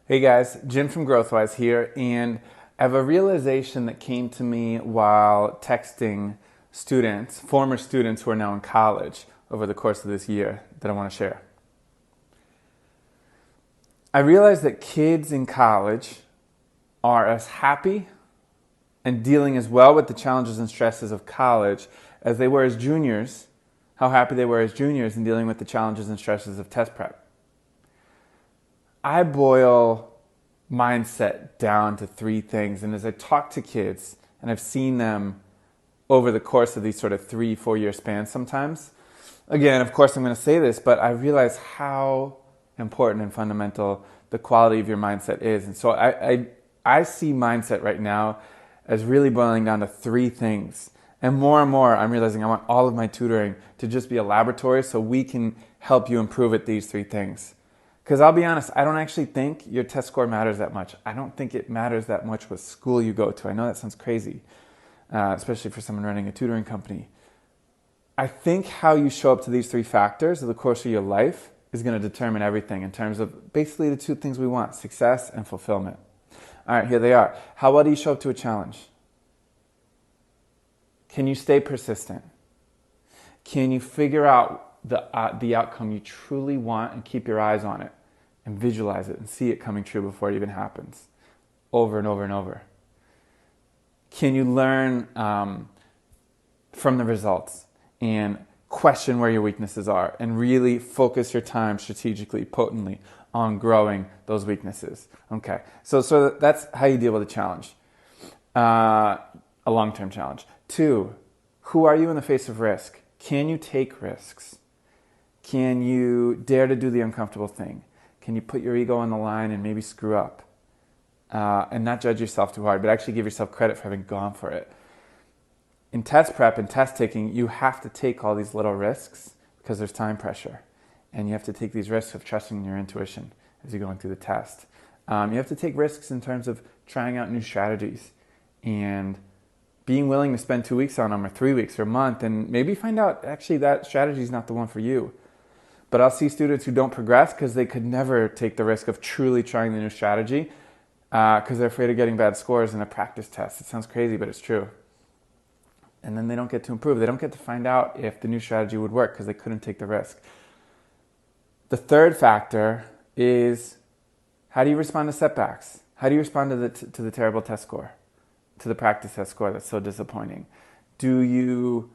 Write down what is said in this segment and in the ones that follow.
Hey guys, Jim from GrowthWise here, and I have a realization that came to me while texting students, former students who are now in college over the course of this year that I want to share. I realized that kids in college are as happy and dealing as well with the challenges and stresses of college as they were as juniors, how happy they were as juniors in dealing with the challenges and stresses of test prep. I boil mindset down to three things. And as I talk to kids, and I've seen them over the course of these sort of 3-4 year spans sometimes, again, of course, I'm going to say this, but I realize how important and fundamental the quality of your mindset is. And so I see mindset right now as really boiling down to three things. And more, I'm realizing I want all of my tutoring to just be a laboratory so we can help you improve at these three things. Because I'll be honest, I don't actually think your test score matters that much. I don't think it matters that much what school you go to. I know that sounds crazy, especially for someone running a tutoring company. I think how you show up to these three factors over the course of your life is going to determine everything in terms of basically the two things we want, success and fulfillment. All right, here they are. How well do you show up to a challenge? Can you stay persistent? Can you figure out the outcome you truly want and keep your eyes on it and visualize it and see it coming true before it even happens over and over and over? Can you learn from the results and question where your weaknesses are and really focus your time strategically, potently on growing those weaknesses? Okay, so that's how you deal with a challenge, a long-term challenge. 2, who are you in the face of risk? Can you take risks? Can you dare to do the uncomfortable thing? Can you put your ego on the line and maybe screw up? And not judge yourself too hard, but actually give yourself credit for having gone for it. In test prep and test taking, you have to take all these little risks because there's time pressure. And you have to take these risks of trusting your intuition as you're going through the test. You have to take risks in terms of trying out new strategies and being willing to spend 2 weeks on them or 3 weeks or a month and maybe find out actually that strategy is not the one for you. But I'll see students who don't progress because they could never take the risk of truly trying the new strategy because they're afraid of getting bad scores in a practice test. It sounds crazy, but it's true. And then they don't get to improve. They don't get to find out if the new strategy would work because they couldn't take the risk. The third factor is, how do you respond to setbacks? How do you respond to the terrible test score, to the practice test score that's so disappointing? Do you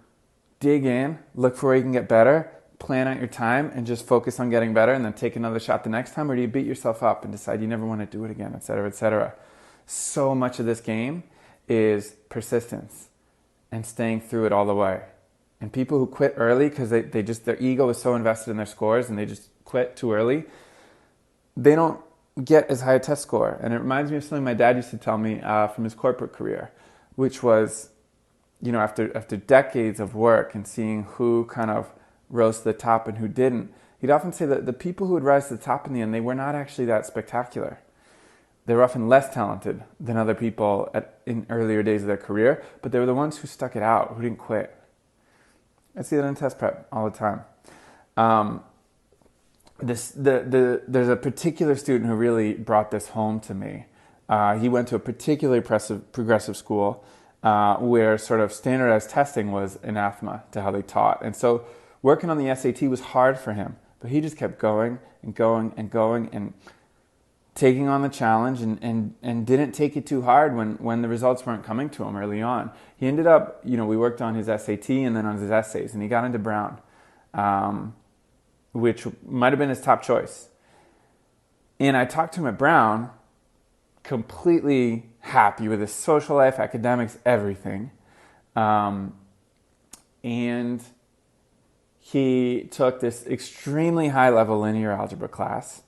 dig in, look for where you can get better, plan out your time and just focus on getting better and then take another shot the next time? Or do you beat yourself up and decide you never want to do it again, et cetera, et cetera? So much of this game is persistence and staying through it all the way. And people who quit early because their ego is so invested in their scores and they just quit too early, they don't get as high a test score. And it reminds me of something my dad used to tell me from his corporate career, which was, after decades of work and seeing who kind of rose to the top and who didn't, he'd often say that the people who would rise to the top in the end, they were not actually that spectacular. They were often less talented than other people in earlier days of their career, but they were the ones who stuck it out, who didn't quit. I see that in test prep all the time. There's a particular student who really brought this home to me. He went to a particularly progressive school where sort of standardized testing was anathema to how they taught. And so working on the SAT was hard for him, but he just kept going and going and going and taking on the challenge and didn't take it too hard when the results weren't coming to him early on. He ended up, we worked on his SAT and then on his essays, and he got into Brown, which might have been his top choice. And I talked to him at Brown, completely happy with his social life, academics, everything. And he took this extremely high-level linear algebra class.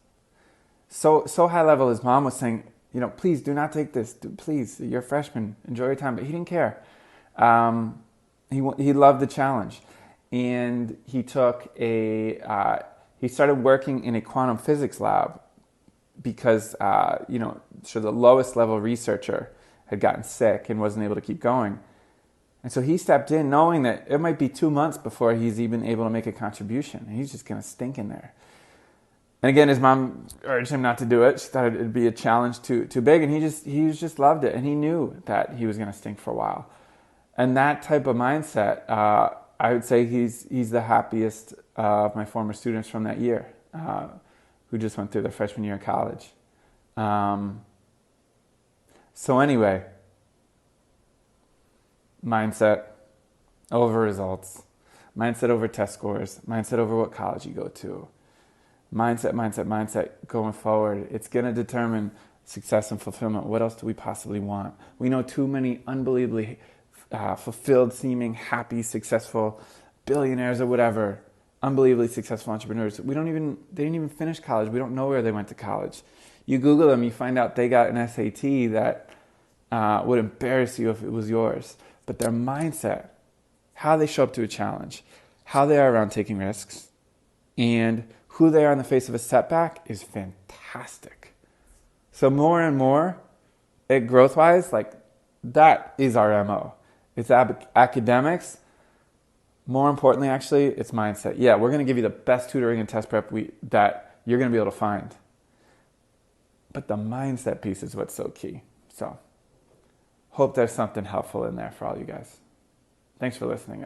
So high level, his mom was saying, please do not take this. Please, you're a freshman. Enjoy your time. But he didn't care. He loved the challenge. And he took he started working in a quantum physics lab because, the lowest level researcher had gotten sick and wasn't able to keep going. And so he stepped in knowing that it might be 2 months before he's even able to make a contribution. And he's just going to stink in there. And again, his mom urged him not to do it. She thought it'd be a challenge too big, and he just loved it, and he knew that he was going to stink for a while. And that type of mindset, I would say he's the happiest of my former students from that year, who just went through their freshman year of college. So anyway, mindset over results, mindset over test scores, mindset over what college you go to. Mindset going forward. It's going to determine success and fulfillment. What else do we possibly want? We know too many unbelievably fulfilled, seeming, happy, successful billionaires or whatever, unbelievably successful entrepreneurs. They didn't even finish college. We don't know where they went to college. You Google them, you find out they got an SAT that would embarrass you if it was yours. But their mindset, how they show up to a challenge, how they are around taking risks, and who they are in the face of a setback is fantastic. So more and more, growth-wise, like that is our MO. It's academics. More importantly, actually, it's mindset. Yeah, we're going to give you the best tutoring and test prep that you're going to be able to find. But the mindset piece is what's so key. So, hope there's something helpful in there for all you guys. Thanks for listening.